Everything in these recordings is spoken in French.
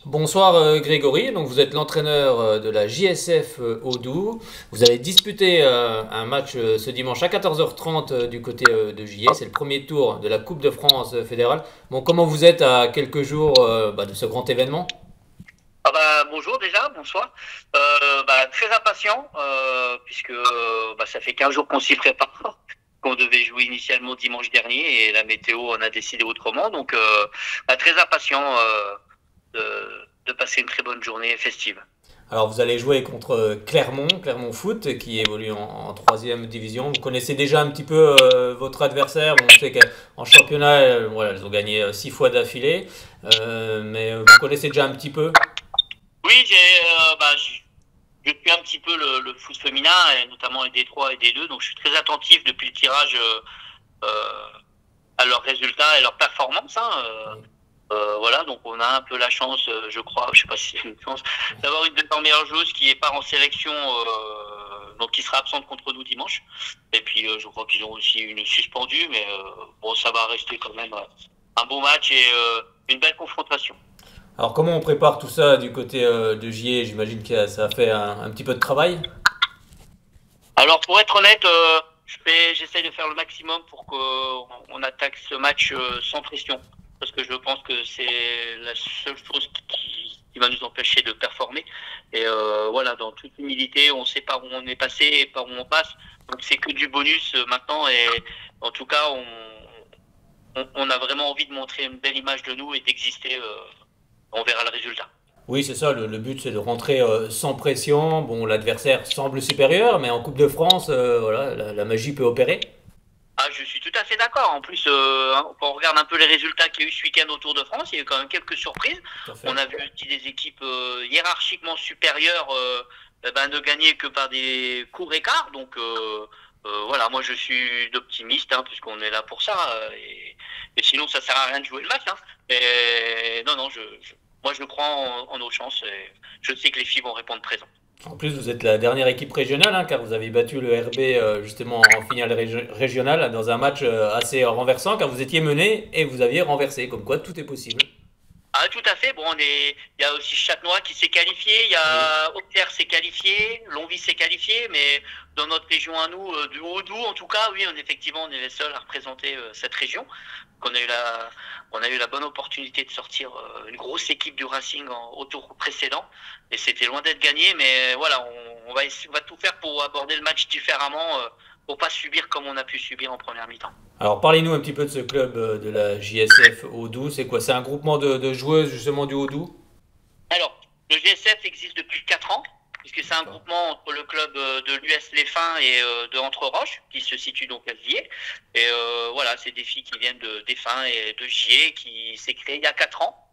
Bonsoir Grégory, donc vous êtes l'entraîneur de la JSF Audou. Vous avez disputé un match ce dimanche à 14h30 du côté de JS. C'est le premier tour de la Coupe de France fédérale. Bon, comment vous êtes à quelques jours de ce grand événement? Bonjour déjà, bonsoir. Très impatient puisque ça fait 15 jours qu'on s'y prépare, qu'on devait jouer initialement dimanche dernier et la météo en a décidé autrement. Donc très impatient de passer une très bonne journée festive. Alors vous allez jouer contre Clermont Foot qui évolue en troisième division. Vous connaissez déjà un petit peu votre adversaire. Bon, on sait qu'en championnat, voilà, ils ont gagné 6 fois d'affilée. Mais vous connaissez déjà un petit peu. Oui, je suis un petit peu le foot féminin, et notamment D3 et D2, donc je suis très attentif depuis le tirage euh, à leurs résultats et leurs performances. Voilà, donc on a un peu la chance, je crois, je sais pas si c'est une chance, d'avoir une de leurs meilleures joueuses qui part en sélection, donc qui sera absente contre nous dimanche. Et puis je crois qu'ils ont aussi une suspendue, mais bon, ça va rester quand même un beau match et une belle confrontation. Alors comment on prépare tout ça du côté de JE? J'imagine que ça a fait un petit peu de travail. Alors pour être honnête, j'essaie de faire le maximum pour qu'on attaque ce match sans pression, parce que je pense que c'est la seule chose qui va nous empêcher de performer. Et voilà, dans toute humilité, on sait par où on est passé et par où on passe, donc c'est que du bonus maintenant. Et en tout cas, on a vraiment envie de montrer une belle image de nous et d'exister. On verra le résultat. Oui, c'est ça, le but c'est de rentrer sans pression. Bon, l'adversaire semble supérieur, mais en Coupe de France, voilà, la magie peut opérer. Ah, je suis tout à fait d'accord. En plus, quand on regarde un peu les résultats qu'il y a eu ce week-end au Tour de France, il y a eu quand même quelques surprises. Tout à fait. On a vu aussi des équipes hiérarchiquement supérieures ne gagner que par des courts écarts. Donc voilà, moi je suis d'optimiste, puisqu'on est là pour ça. Et sinon, ça sert à rien de jouer le match. Et non, non, moi je crois en nos chances. Et je sais que les filles vont répondre présent. En plus, vous êtes la dernière équipe régionale, hein, car vous avez battu le RB justement en finale régionale dans un match assez renversant, car vous étiez mené et vous aviez renversé. Comme quoi, tout est possible. Ah, tout à fait. Bon, il y a aussi Châtenois qui s'est qualifié, il y Oui. a Auxerre s'est qualifié, Longwy s'est qualifié, mais dans notre région à nous, du Haut-Doubs, en tout cas, oui, effectivement, on est les seuls à représenter cette région. On a eu la bonne opportunité de sortir une grosse équipe du Racing au tour précédent, et c'était loin d'être gagné, mais voilà, on va tout faire pour aborder le match différemment, pour pas subir comme on a pu subir en première mi-temps. Alors, parlez-nous un petit peu de ce club de la JSF Audou. C'est quoi? C'est un groupement de joueuses justement du Haut-Doubs? Alors, le GSF existe depuis 4 ans, puisque c'est un D'accord. groupement entre le club de l'US Les Fins et de Entre-Roches, qui se situe donc à Villiers. Et voilà, c'est des filles qui viennent des Fins et de Gier, qui s'est créé il y a 4 ans,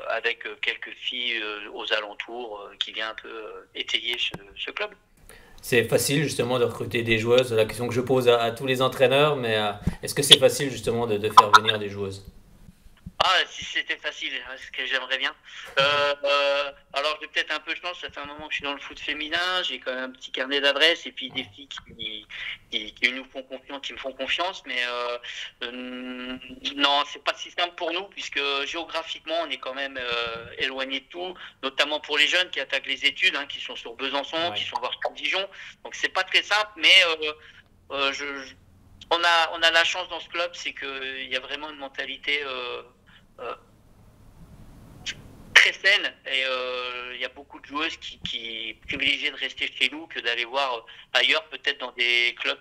avec quelques filles aux alentours, qui vient un peu étayer ce club. C'est facile justement de recruter des joueuses. C'est la question que je pose à tous les entraîneurs, mais est-ce que c'est facile justement de faire venir des joueuses? Ah, si c'était facile, hein, ce que j'aimerais bien. Alors, j'ai peut-être un peu de chance, ça fait un moment que je suis dans le foot féminin, j'ai quand même un petit carnet d'adresses et puis des filles qui nous font confiance, qui me font confiance, mais non, c'est pas si simple pour nous, puisque géographiquement, on est quand même éloigné de tout, notamment pour les jeunes qui attaquent les études, qui sont sur Besançon, Ouais. qui sont voir sur Dijon, donc c'est pas très simple, mais on a la chance dans ce club, c'est qu'il y a vraiment une mentalité euh, très saine et il y a beaucoup de joueuses qui privilégient de rester chez nous que d'aller voir ailleurs, peut-être dans des clubs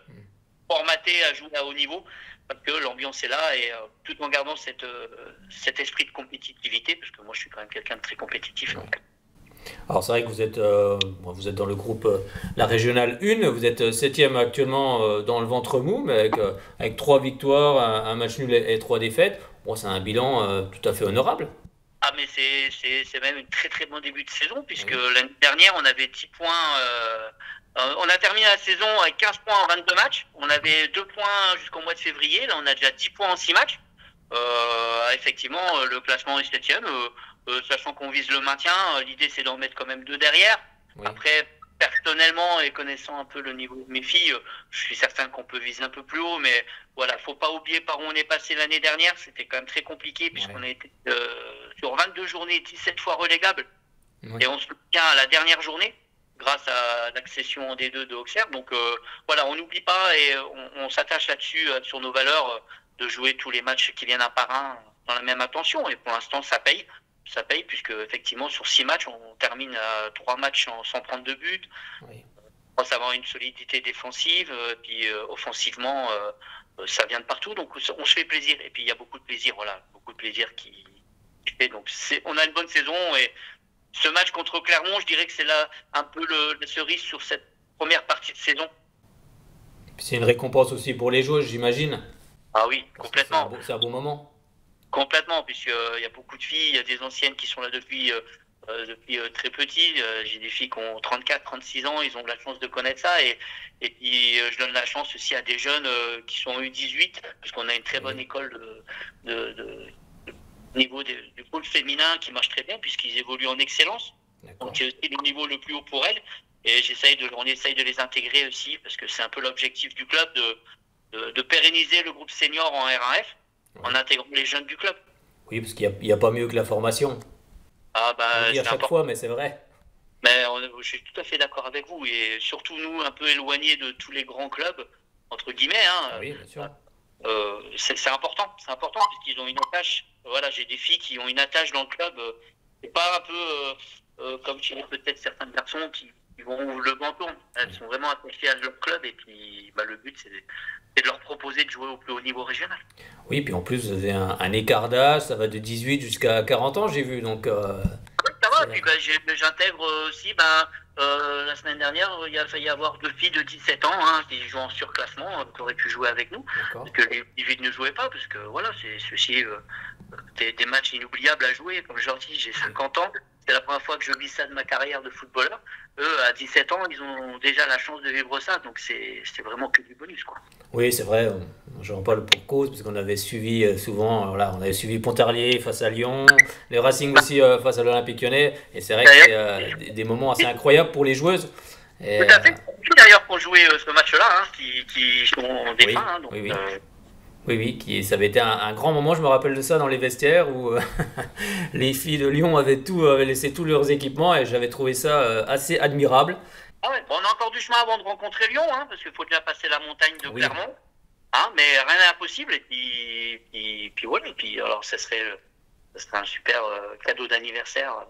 formatés à jouer à haut niveau, parce que l'ambiance est là et tout en gardant cet esprit de compétitivité, parce que moi je suis quand même quelqu'un de très compétitif. Donc. Alors c'est vrai que vous êtes dans le groupe la régionale 1, vous êtes septième actuellement dans le ventre mou, mais avec 3 victoires, un match nul et 3 défaites. Bon, c'est un bilan tout à fait honorable. Ah mais c'est même un très très bon début de saison, puisque Oui. l'année dernière on avait 10 points, on a terminé la saison avec 15 points en 22 matchs, on avait 2 points jusqu'au mois de février, là on a déjà 10 points en 6 matchs. Effectivement, le classement est septième, sachant qu'on vise le maintien, l'idée c'est d'en mettre quand même deux derrière. Oui. Après, personnellement, et connaissant un peu le niveau de mes filles, je suis certain qu'on peut viser un peu plus haut, mais voilà, faut pas oublier par où on est passé l'année dernière. C'était quand même très compliqué puisqu'on a été sur 22 journées, 17 fois relégable, et on se tient à la dernière journée grâce à l'accession en D2 de Auxerre. Donc voilà, on n'oublie pas et on s'attache là-dessus sur nos valeurs de jouer tous les matchs qui viennent un par un dans la même attention. Et pour l'instant, ça paye. Ça paye puisque effectivement sur 6 matchs, on termine à 3 matchs sans prendre de but. Oui. On pense avoir une solidité défensive, puis offensivement, ça vient de partout. Donc on se fait plaisir. Et puis il y a beaucoup de plaisir, voilà, beaucoup de plaisir qui fait. Donc on a une bonne saison et ce match contre Clermont, je dirais que c'est là un peu la cerise sur cette première partie de saison. C'est une récompense aussi pour les joueurs, j'imagine. Ah oui, complètement. C'est un bon moment. Complètement, puisqu'il y a beaucoup de filles, il y a des anciennes qui sont là depuis très petit. J'ai des filles qui ont 34, 36 ans, ils ont de la chance de connaître ça. Et puis je donne la chance aussi à des jeunes qui sont U18, parce qu'on a une très bonne école de niveau du pôle féminin qui marche très bien, puisqu'ils évoluent en excellence. Donc c'est aussi le niveau le plus haut pour elles. Et on essaye de les intégrer aussi, parce que c'est un peu l'objectif du club de pérenniser le groupe senior en R1F. En intégrant les jeunes du club. Oui, parce qu'il n'y a pas mieux que la formation. Ah bah, on le dit à chaque fois, mais c'est vrai. Mais je suis tout à fait d'accord avec vous. Et surtout, nous, un peu éloignés de tous les grands clubs, entre guillemets. Hein, oui, bien sûr. C'est important. C'est important, puisqu'ils ont une attache. Voilà, j'ai des filles qui ont une attache dans le club. C'est pas un peu comme chez peut-être certains garçons qui vont le menton. Elles sont vraiment attachées à leur club. Et puis, le but, c'est de leur proposer de jouer au plus haut niveau régional. Oui, puis en plus, vous avez un écart d'âge, ça va de 18 jusqu'à 40 ans, j'ai vu. Donc, ça va, puis j'intègre aussi, la semaine dernière, il a failli y avoir 2 filles de 17 ans qui jouent en surclassement, qui auraient pu jouer avec nous, parce que les filles ne jouaient pas, parce que voilà, c'est ceci, des matchs inoubliables à jouer. Comme je leur dis, j'ai 50 ans, c'est la première fois que je vis ça de ma carrière de footballeur. Eux, à 17 ans, ils ont déjà la chance de vivre ça, donc c'est vraiment que du bonus, quoi. Oui, c'est vrai, j'en parle pour cause, parce qu'on avait suivi souvent, voilà, on avait suivi Pontarlier face à Lyon, les Racing aussi face à l'Olympique Lyonnais, et c'est vrai que c'est des moments assez incroyables pour les joueuses. Et, tout à fait. D'ailleurs, pour jouer ce match-là, qui sont des fins. Donc, oui, ça avait été un grand moment, je me rappelle de ça dans les vestiaires où les filles de Lyon avaient laissé tous leurs équipements et j'avais trouvé ça assez admirable. Ah ouais, on a encore du chemin avant de rencontrer Lyon, parce qu'il faut déjà passer la montagne de Clermont, mais rien n'est impossible. Et puis voilà, et puis alors ça serait un super cadeau d'anniversaire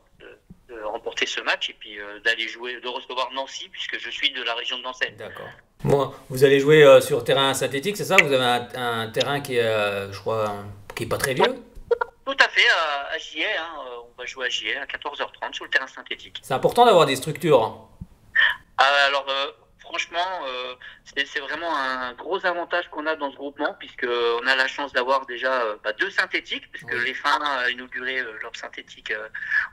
de remporter ce match et puis d'aller jouer, de recevoir Nancy, puisque je suis de la région de Nancy. D'accord. Bon, vous allez jouer sur terrain synthétique, c'est ça? Vous avez un terrain qui est, je crois, qui est pas très vieux? Tout à fait, à Gier, on va jouer à Gier à 14h30 sur le terrain synthétique. C'est important d'avoir des structures. Alors, franchement, c'est vraiment un gros avantage qu'on a dans ce groupement, puisqu'on a la chance d'avoir déjà 2 synthétiques, puisque les fins a inauguré leur synthétique.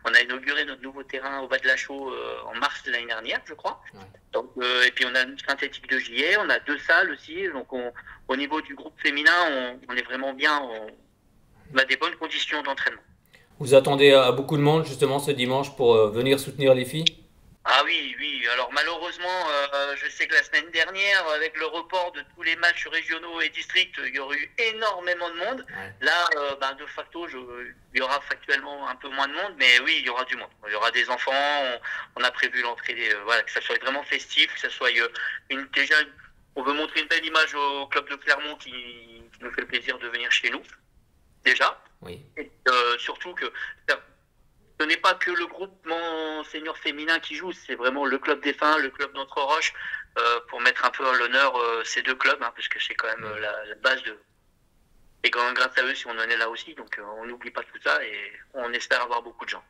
On a inauguré notre nouveau terrain au bas de la Chaux en mars de l'année dernière, je crois. Ouais. Donc, et puis on a une synthétique de Gier, on a 2 salles aussi. Donc, au niveau du groupe féminin, on est vraiment bien. On a des bonnes conditions d'entraînement. Vous attendez à beaucoup de monde justement ce dimanche pour venir soutenir les filles? Ah oui. Alors malheureusement, je sais que la semaine dernière, avec le report de tous les matchs régionaux et districts, il y aurait eu énormément de monde. Ouais. Là, de facto, il y aura factuellement un peu moins de monde, mais oui, il y aura du monde. Il y aura des enfants. On a prévu l'entrée, que ça soit vraiment festif, que ça soit on veut montrer une belle image au club de Clermont qui nous fait le plaisir de venir chez nous. Déjà. Oui. Et surtout que ce n'est pas que le groupement senior féminin qui joue, c'est vraiment le club des Fins, le club d'Entre-Roches, pour mettre un peu en l'honneur ces 2 clubs, parce que c'est quand même la base de. Et quand même grâce à eux si on en est là aussi, donc on n'oublie pas tout ça et on espère avoir beaucoup de gens.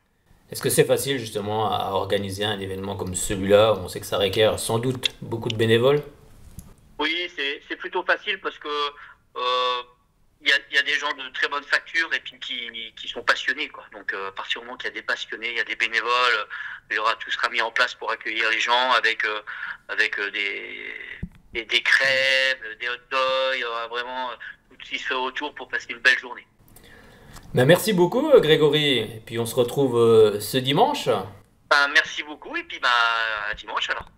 Est-ce que c'est facile justement à organiser un événement comme celui-là? On sait que ça requiert sans doute beaucoup de bénévoles. Oui, c'est plutôt facile parce que il y a des gens de très bonne facture et puis qui sont passionnés, quoi. Donc à partir du moment qu'il y a des passionnés, il y a des bénévoles, tout sera mis en place pour accueillir les gens avec des crêpes, des hot dogs, il y aura vraiment tout ce qui se fait autour pour passer une belle journée. Ben merci beaucoup Grégory, et puis on se retrouve ce dimanche. Merci beaucoup et puis à dimanche alors.